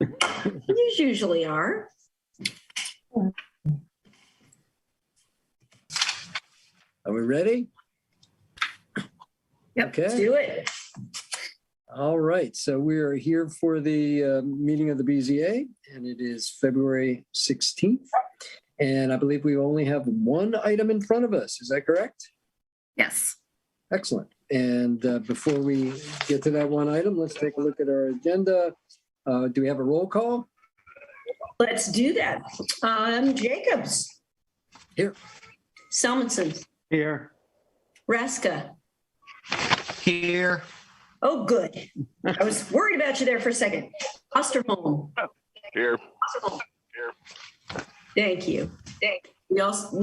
You usually are. Are we ready? Yep, Okay. let's do it. All right, so we are here for the meeting of the BZA, and it is February 16th. And I believe we only have one item in front of us. Is that correct? Yes. Excellent. And before we get to that one item, let's take a look at our agenda. Do we have a roll call? Let's do that. Jacobs. Here. Salmonson. Here. Raska. Here. Oh, good. I was worried about you there for a second. Osterholm. Here. Osterholm. Thank you. We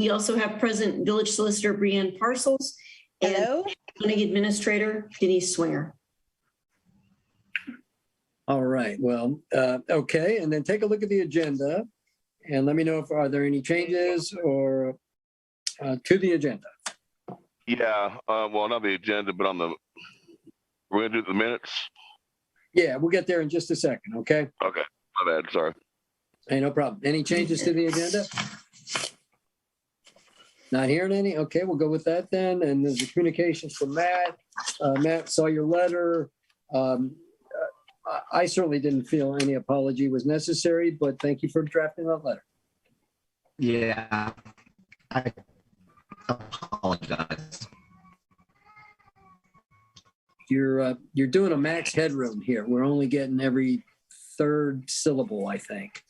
also have present Village Solicitor Breanne Parcels and Hello. County Administrator Denise Swinger. All right, well, okay, and then take a look at the agenda and let me know if are there any changes or to the agenda. Yeah, well, not the agenda, but on the, we're gonna do the minutes. Yeah, we'll get there in just a second, okay? Okay, my bad, sorry. Hey, no problem. Any changes to the agenda? Not hearing any? Okay, we'll go with that then. And there's a communication from Matt. Matt saw your letter. I certainly didn't feel any apology was necessary, but thank you for drafting that letter. Yeah. I apologize. You're doing a max headroom here. We're only getting every third syllable, I think.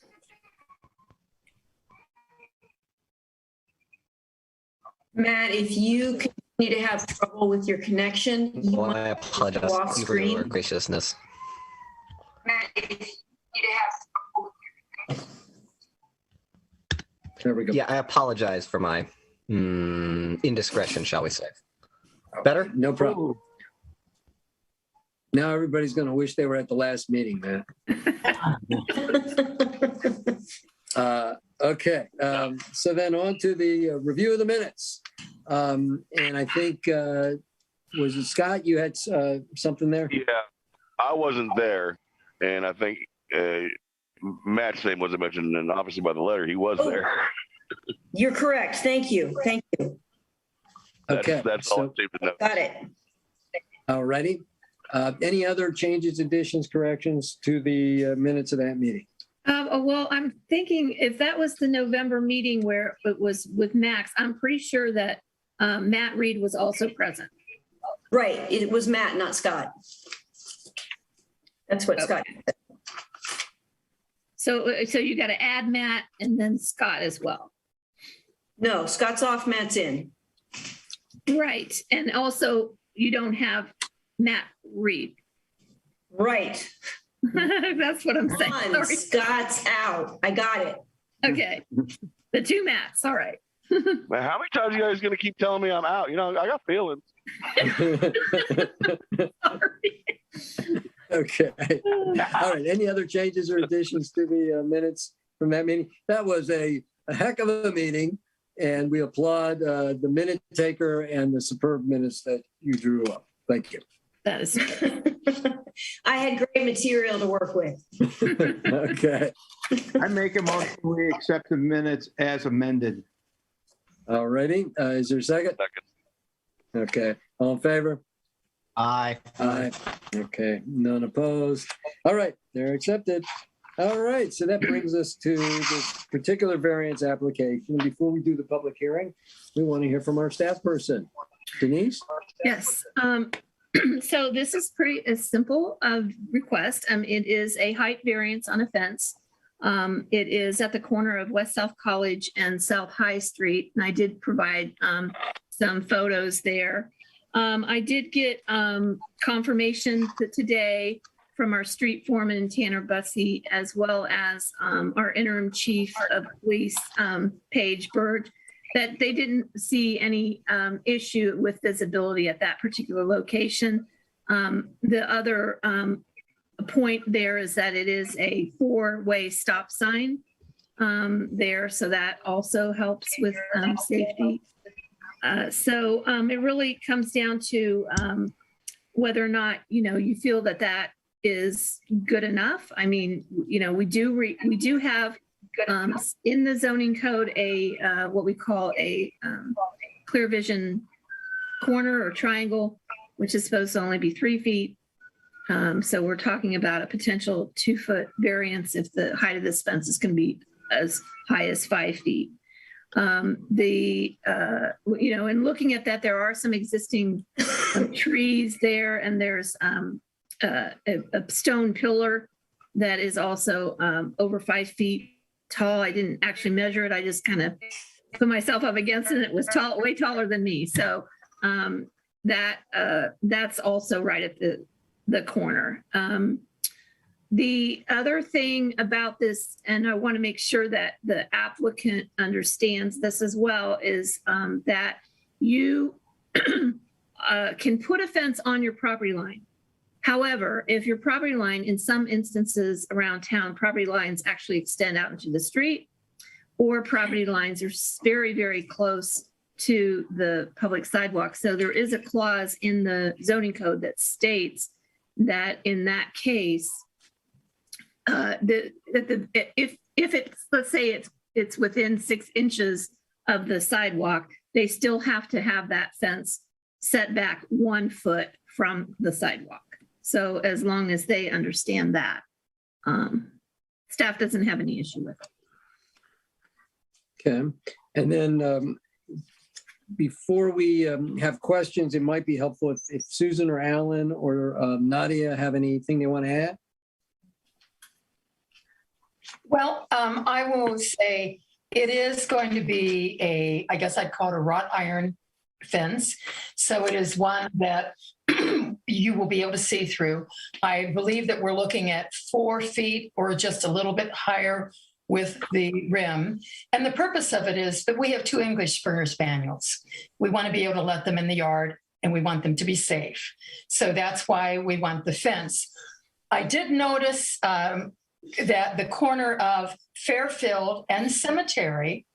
Matt, if you continue to have trouble with your connection, you Well, I want apologize. off Thank you for your screen. graciousness. Matt, if you continue to have trouble with your There we go. Yeah, I apologize for my indiscretion, shall we say. Better? No problem. Now everybody's going to wish they were at the last meeting, man. Okay, so then on to the review of the minutes. And I think, was it Scott, you had something there? Yeah, I wasn't there, and I think Matt's name wasn't mentioned, and obviously by the letter, he was there. You're correct. Thank you. Thank you. Okay, That's all I so, seem to know. Got it. all righty. Any other changes, additions, corrections to the minutes of that meeting? Well, I'm thinking if that was the November meeting where it was with Max, I'm pretty sure that Matt Reed was also present. Right. It was Matt, not Scott. That's what Scott said. So you got to add Matt and then Scott as well. No, Scott's off, Matt's in. Right. And also you don't have Matt Reed. Right. That's what I'm saying. One, Sorry. Scott's out. I got it. Okay. The two Matts. All right. Man, how many times are you guys gonna keep telling me I'm out? You know, I got feelings. Sorry. Okay. All right. Any other changes or additions to the minutes from that meeting? That was a heck of a meeting, and we applaud the minute taker and the superb minutes that you drew up. Thank you. That is. I had great material to work with. Okay. I make a motion, we accept the minutes as amended. All righty. Is there a second? Second. Okay. All in favor? Aye. Aye. Okay. None opposed. All right. They're accepted. All right. So that brings us to this particular variance application. Before we do the public hearing, we want to hear from our staff person. Denise? Yes. So this is pretty a simple request. It is a height variance on a fence. It is at the corner of West South College and South High Street. And I did provide some photos there. I did get confirmation today from our street foreman, Tanner Bussey, as well as our interim chief of police, Paige Bird, that they didn't see any issue with visibility at that particular location. The other point there is that it is a 4-way stop sign there, so that also helps with safety. So it really comes down to whether or not, you feel that is good enough. I mean, you know, we do have in the zoning code a what we call a clear vision corner or triangle, which is supposed to only be 3 feet. So we're talking about a potential 2-foot variance if the height of this fence is going to be as high as 5 feet. You know, in looking at that, there are some existing trees there, and there's a stone pillar that is also over 5 feet tall. I didn't actually measure it. I just kind of put myself up against it. It was tall, way taller than me. So that's also right at the corner. The other thing about this, and I want to make sure that the applicant understands this as well, is that you can put a fence on your property line. However, if your property line, in some instances around town, property lines actually extend out into the street, or property lines are very, very close to the public sidewalk. So there is a clause in the zoning code that states that in that case, if it's, let's say it's within 6 inches of the sidewalk, they still have to have that fence set back 1 foot from the sidewalk. So as long as they understand that, staff doesn't have any issue with it. Okay. And then before we have questions, it might be helpful if Susan or Alan or Nadia have anything they want to add. Well, I will say it is going to be I guess I'd call it a wrought iron fence. So it is one that you will be able to see through. I believe that we're looking at 4 feet or just a little bit higher with the rim. And the purpose of it is that we have 2 English Springer Spaniels. We want to be able to let them in the yard, and we want them to be safe. So that's why we want the fence. I did notice that the corner of Fairfield and Cemetery,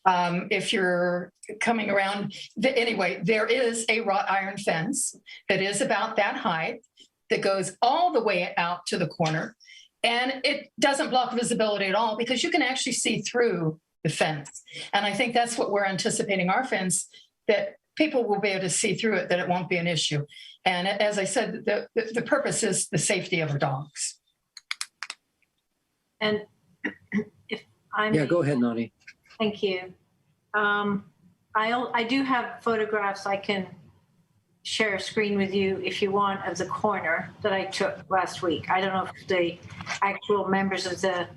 if you're coming around, anyway, there is a wrought iron fence that is about that height that goes all the way out to the corner. And it doesn't block visibility at all because you can actually see through the fence. And I think that's what we're anticipating our fence, that people will be able to see through it, that it won't be an issue. And as I said, the purpose is the safety of our dogs. And if I may, Yeah, go ahead, Nani. thank you. I do have photographs I can share a screen with you if you want of the corner that I took last week. I don't know if the actual members of the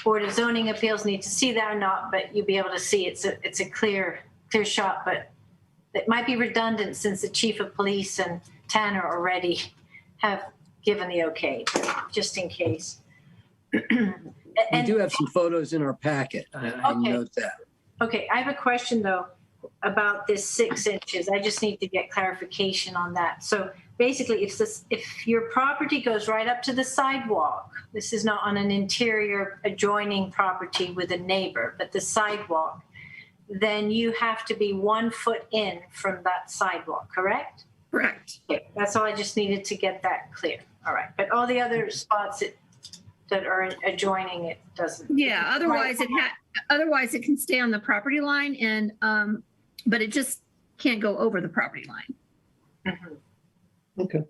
Board of Zoning Appeals need to see that or not, but you'll be able to see it's a clear shot, but it might be redundant since the Chief of Police and Tanner already have given the okay, but just in case. We do have some photos in our packet. I Okay. note that. Okay, I have a question though about this 6 inches. I just need to get clarification on that. So basically, if your property goes right up to the sidewalk, this is not on an interior adjoining property with a neighbor, but the sidewalk, then you have to be 1 foot in from that sidewalk, correct? Correct. Okay, that's all. I just needed to get that clear. All right, but all the other spots that are adjoining it doesn't. Yeah, otherwise it can stay on the property line, and but it just can't go over the property line. Mm-hmm. Okay.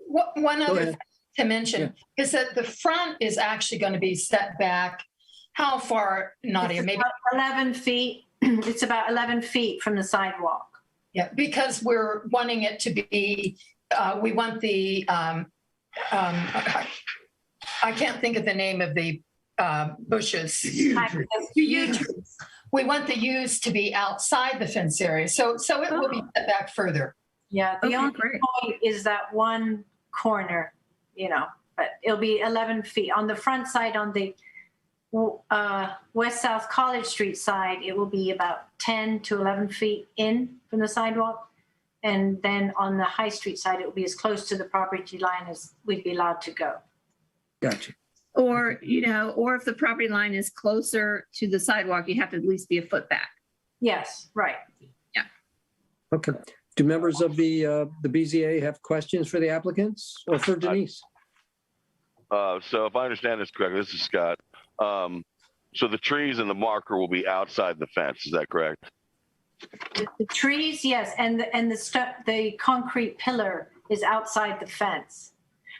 One Go other ahead. thing to mention is that the front is actually going to be set back. How far, Nadia? It's Maybe about 11 feet. It's about 11 feet from the sidewalk. yeah, because we're wanting it to be. We want the. I can't think of the name of the bushes. Yew trees. We want the yews to be outside the fence area, so it will be set back further. Yeah, the Okay, only great. point is that one corner, but it'll be 11 feet. On the front side, on the West South College Street side, it will be about 10 to 11 feet in from the sidewalk. And then on the High Street side, it will be as close to the property line as we'd be allowed to go. Gotcha. Or, or if the property line is closer to the sidewalk, you have to at least be a foot back. Yes, right. Okay. Do members of the BZA have questions for the applicants or for Denise? So if I understand this correctly, this is Scott. So the trees and the marker will be outside the fence. Is that correct? The trees, yes, and the concrete pillar is outside the fence.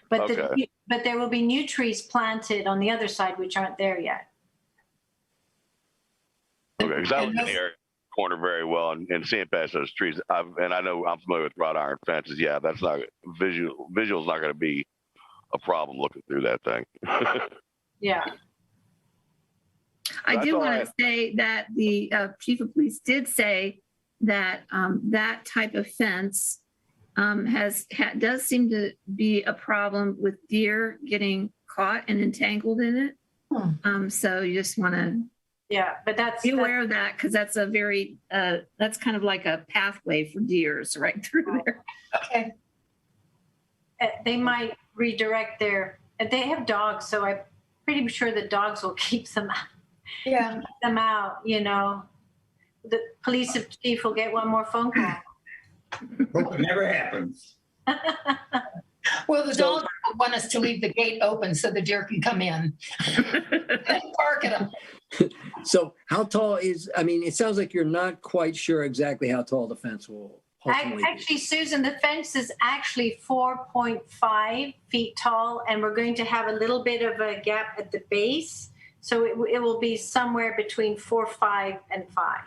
But Okay. but there will be new trees planted on the other side, which aren't there yet. Okay, because I was And in the area corner very well and seeing past those trees. And I know I'm familiar with wrought iron fences. Yeah, that's not visual's not going to be a problem looking through that thing. Yeah. I That's do all want I- to say that the chief of police did say that that type of fence does seem to be a problem with deer getting caught and entangled in it. So you just want to Yeah, but that's, be aware of that because that's a very, that's kind of like a pathway for deers right through there. Okay. they might redirect they have dogs, so I'm pretty sure the dogs will keep Yeah. them out, you know. The police chief will get one more phone call. Hope it never happens. Well, the dogs want us to leave the gate open so the deer can come in and bark at them. So how tall is, I mean, it sounds like you're not quite sure exactly how tall the fence will ultimately be. Actually, Susan, the fence is actually 4.5 feet tall, and we're going to have a little bit of a gap at the base. So it will be somewhere between 4.5 and 5,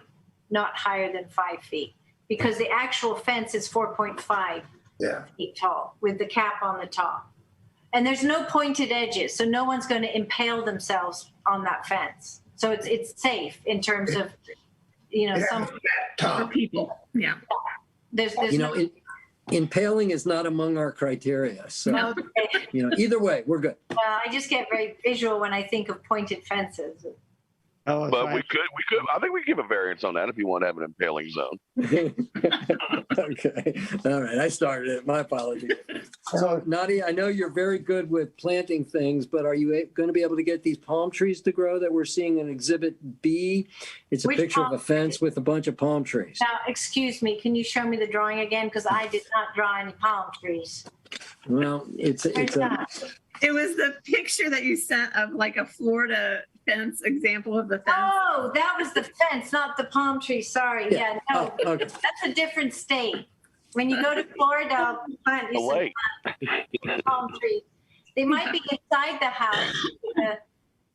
not higher than 5 feet, because the actual fence is 4.5 Yeah. feet tall with the cap on the top. And there's no pointed edges, so no one's going to impale themselves on that fence. So it's safe in terms of, you know, some For Tom, people, yeah. there's You know, impaling is not among our criteria. So, no. you know, either way, we're good. I just get very visual when I think of pointed fences. Oh, it's But fine. we could, I think we could give a variance on that if you want to have an impaling zone. Okay. All right. I started it. My apologies. So Nadia, I know you're very good with planting things, but are you going to be able to get these palm trees to grow that we're seeing in Exhibit B? It's a Which picture of palm a fence with a bunch of palm trees. Now, excuse me, can you show me the drawing again? Because I did not draw any palm trees. Well, it's Where's a, that? It was the picture that you sent of like a Florida fence example of the fence. Oh, that was the fence, not the palm tree. Sorry. Yeah. Yeah, no, oh, okay. that's a different state. When you go to Florida, I'll plant you Away. some palm trees. They might be inside the house.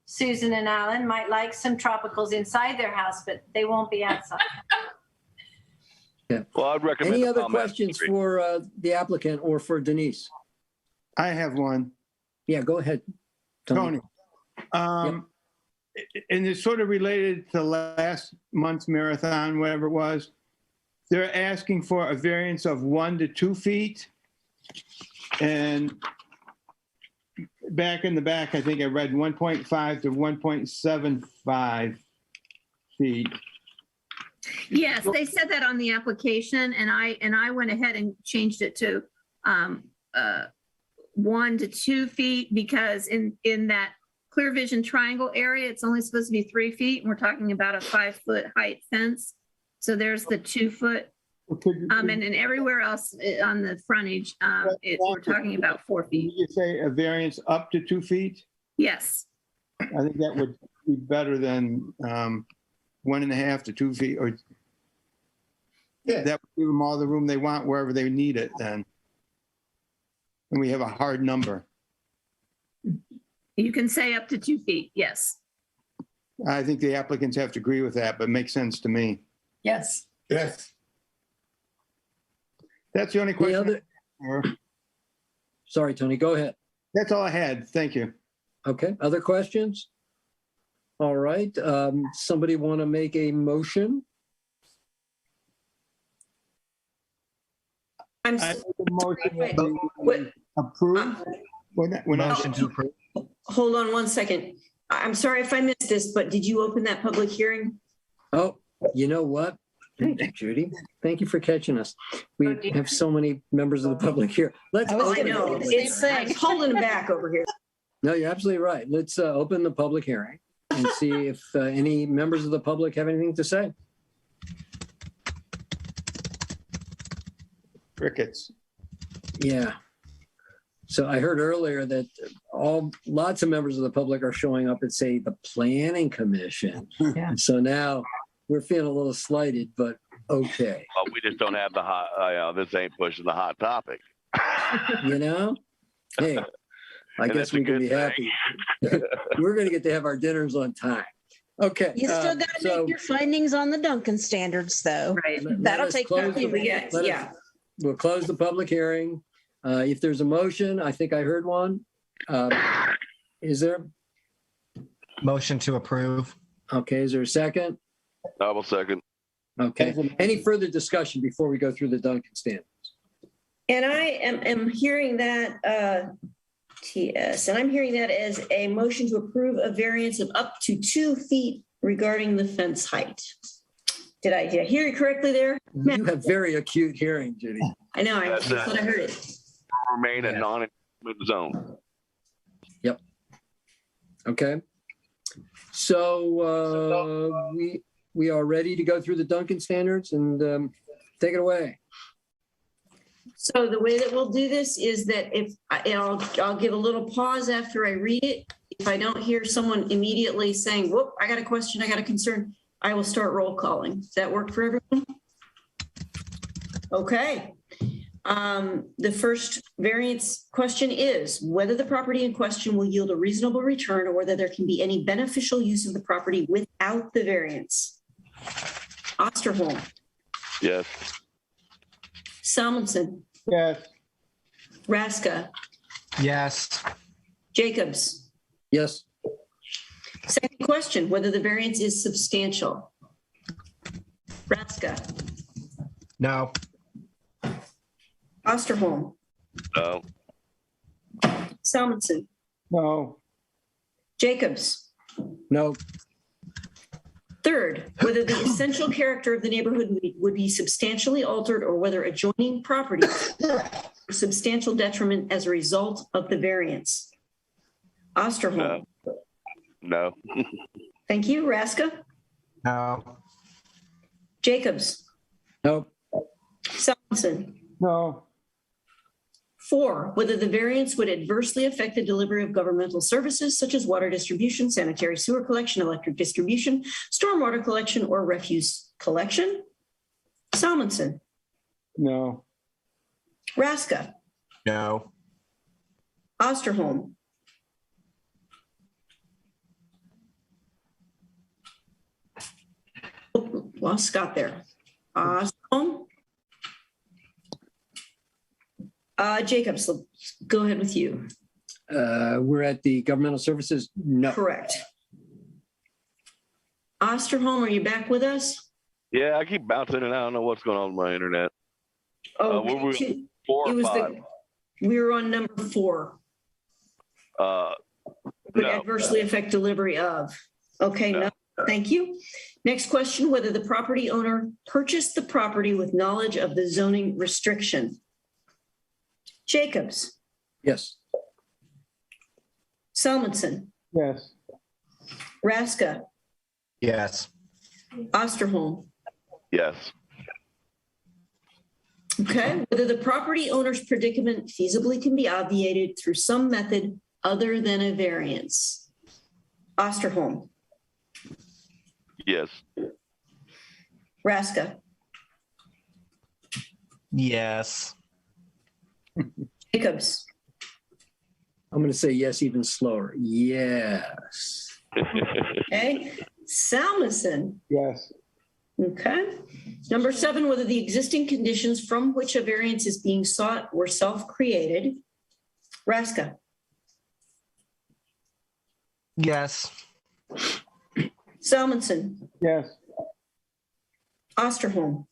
Susan and Alan might like some tropicals inside their house, but they won't be outside. Well, I'd recommend. Any the other palm apple questions tree. for the applicant or for Denise? I have one. Yeah, go ahead. Tony. And it's sort of related to last month's marathon, whatever it was. They're asking for a variance of 1 to 2 feet. And back in the back, I think I read 1.5 to 1.75 feet. Yes, they said that on the application and I went ahead and changed it to 1 to 2 feet because in that clear vision triangle area, it's only supposed to be 3 feet. And we're talking about a 5-foot height fence. So there's the 2 foot. And then everywhere else on the frontage, we're talking about 4 Did feet. you say a variance up to 2 feet? Yes. I think that would be better than 1.5 to 2 feet, or Yeah. that would give them all the room they want wherever they need it then. And we have a hard number. You can say up to 2 feet. Yes. I think the applicants have to agree with that, but it makes sense to me. Yes. Yes. That's the only Any question. other, sorry, Tony, go ahead. That's all I had. Thank you. Okay, other questions? All right, somebody want to make a motion? I'm, I make a motion Wait, that what- we approve. We're not- Motion to approve. hold on one second. I'm sorry if I missed this, but did you open that public hearing? Oh, you know what? Thank you, Judy. Thank you for catching us. We have so many members of the public here. Let's. I was I open it. know, it's, I'm holding them back over here. No, you're absolutely right. Let's open the public hearing and see if any members of the public have anything to say. Crickets. Yeah. So I heard earlier that lots of members of the public are showing up at, say, the Planning Commission. Yeah. And so now we're feeling a little slighted, but okay. Well, we just don't have the hot, this ain't pushing the hot topic. You know? Hey, I And guess that's a we can good be happy. We're going to get to have our dinners on time. Okay. You still got to so make your findings on the Duncan standards, though. Right. let That'll us take close time. the- We'll close the public hearing. If there's a motion, I think I heard one. Is there? Motion to approve. Okay, is there a second? I will second. Okay. Any further discussion before we go through the Duncan standards? And I am hearing that, TS, and I'm hearing that as a motion to approve a variance of up to 2 feet regarding the fence height. Did I hear you correctly there? You have very acute hearing, Judy. I know, I That's thought I heard it. Remain a non-improvement zone. Okay. So we are ready to go through the Duncan standards and take it away. So the way that we'll do this is that I'll give a little pause after I read it. If I don't hear someone immediately saying, whoop, I got a question, I got a concern, I will start roll calling. Does that work for everyone? Okay. The first variance question is whether the property in question will yield a reasonable return or whether there can be any beneficial use of the property without the variance. Osterholm, Yes. Salmonson, Yes. Raska, Yes. Jacobs. Yes. Second question, whether the variance is substantial. Raska, No. Osterholm, No. Salmonson, No. Jacobs. No. Third, whether the essential character of the neighborhood would be substantially altered or whether adjoining property substantial detriment as a result of the variance. Osterholm. No. Thank you. Raska, No. Jacobs, No. Salmonson. No. 4, whether the variance would adversely affect the delivery of governmental services such as water distribution, sanitary sewer collection, electric distribution, stormwater collection, or refuse collection. Salmonson, No. Raska, No. Osterholm, oh, lost Scott there. Osterholm, Jacobs, let's go ahead with you. We're at the governmental services. No. Correct. Osterholm, are you back with us? Yeah, I keep bouncing and I don't know what's going on with my internet. Oh, What were we- 4 it or was 5? we were on number 4. Would No. adversely affect delivery of. Okay, no, thank you. Next question, whether the property owner purchased the property with knowledge of the zoning restriction. Jacobs, Yes. Salmonson, Yes. Raska, Yes. Osterholm. Yes. Okay, whether the property owner's predicament feasibly can be obviated through some method other than a variance. Osterholm, Yes. Raska, Yes. Jacobs, I'm going to say yes even slower. Yes. okay, Salmonson. Yes. Okay. Number 7, whether the existing conditions from which a variance is being sought were self-created. Raska, Yes. Salmonson, Yes. Osterholm,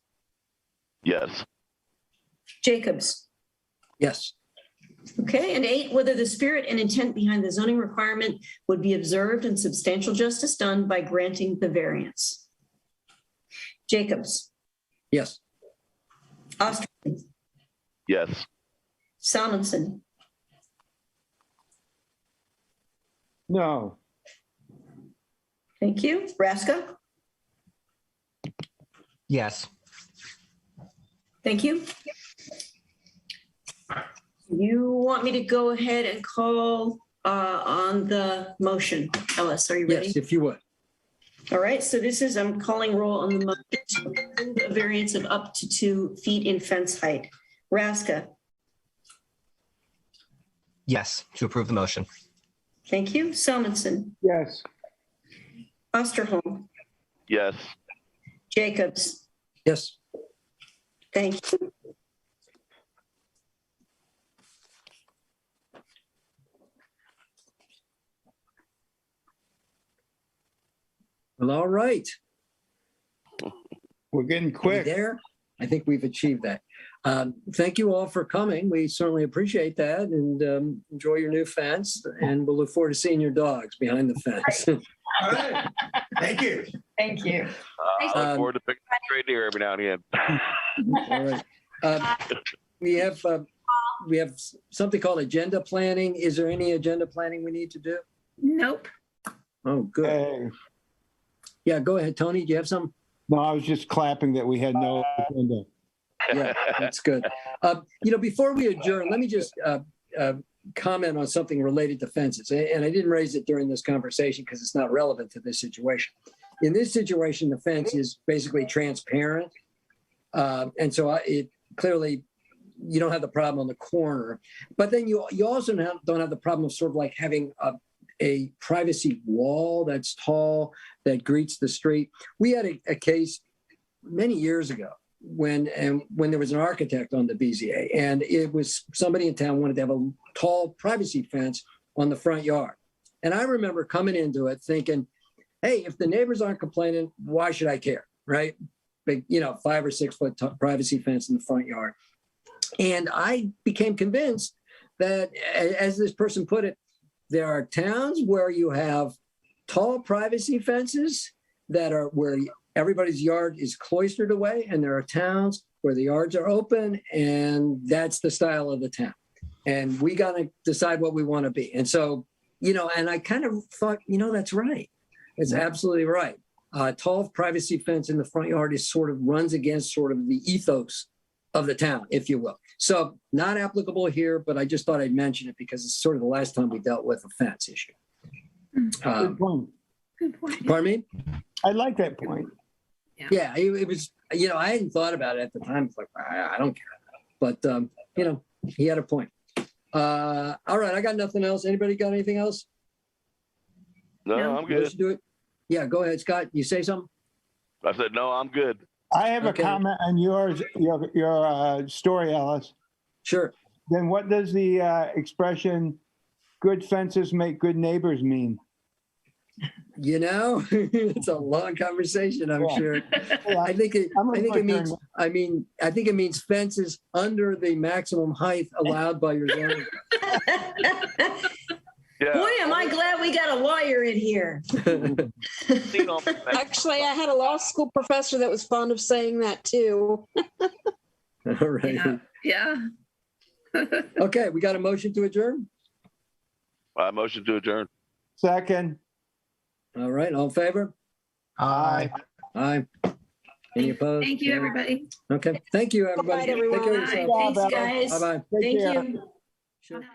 Yes. Jacobs. Yes. Okay. And 8, whether the spirit and intent behind the zoning requirement would be observed and substantial justice done by granting the variance. Jacobs, Yes. Osterholm, Yes. Salmonson, No. thank you. Raska, Yes. thank you. You want me to go ahead and call on the motion? Ellis, are you ready? Yes, if you would. All right, so this is, I'm calling roll on the motion to approve a variance of up to 2 feet in fence height. Raska, Yes, to approve the motion. thank you. Salmonson, Yes. Osterholm, Yes. Jacobs, Yes. thank you. Well, all right. We're getting We quick. there? I think we've achieved that. Thank you all for coming. We certainly appreciate that, and enjoy your new fence. And we'll look forward to seeing your dogs behind the fence. All right. Thank you. Thank you. I look forward to picking a straight deer every now and again. All right. We have something called agenda planning. Is there any agenda planning we need to do? Nope. Oh, good. Hey. Yeah, go ahead, Tony. Do you have some? No, I was just clapping that we had no agenda. Yeah, that's good. Before we adjourn, let me just comment on something related to fences. And I didn't raise it during this conversation because it's not relevant to this situation. In this situation, the fence is basically transparent. And so it clearly, you don't have the problem on the corner. But then you also don't have the problem of sort of like having a privacy wall that's tall that greets the street. We had a case many years ago when there was an architect on the BZA, and it was somebody in town wanted to have a tall privacy fence on the front yard. And I remember coming into it thinking, hey, if the neighbors aren't complaining, why should I care, right? Big, 5 or 6 foot privacy fence in the front yard. And I became convinced that, as this person put it, there are towns where you have tall privacy fences that are where everybody's yard is cloistered away, and there are towns where the yards are open, and that's the style of the town. And we got to decide what we want to be. And so, and I kind of thought, that's right. It's absolutely right. Tall privacy fence in the front yard is sort of runs against sort of the ethos of the town, if you will. So not applicable here, but I just thought I'd mention it because it's sort of the last time we dealt with a fence issue. Good point. Good point. Pardon me? I like that point. Yeah, it was, I hadn't thought about it at the time. It's like, I don't care. But, he had a point. All right, I got nothing else. Anybody got anything else? No, I'm good. Let's do it. Yeah, go ahead, Scott. You say something? I said, no, I'm good. I have Okay. a comment on your story, Alice. Sure. Then what does the expression "good fences make good neighbors" mean? It's a long conversation, I'm Yeah. sure. Yeah, I think it means fences under the maximum height allowed by your zoning. Yeah. Boy, am I glad we got a lawyer in here. Actually, I had a law school professor that was fond of saying that too. All right. Yeah. Okay, we got a motion to adjourn? I motion to adjourn. Second. All right, all in favor? Aye. Aye. Any opposed? Thank you, everybody. Okay, thank you, everybody. Good night, everyone. Take care of Bye. yourself. Thanks, guys. Bye-bye. Take Thank care. you. Sure. Bye.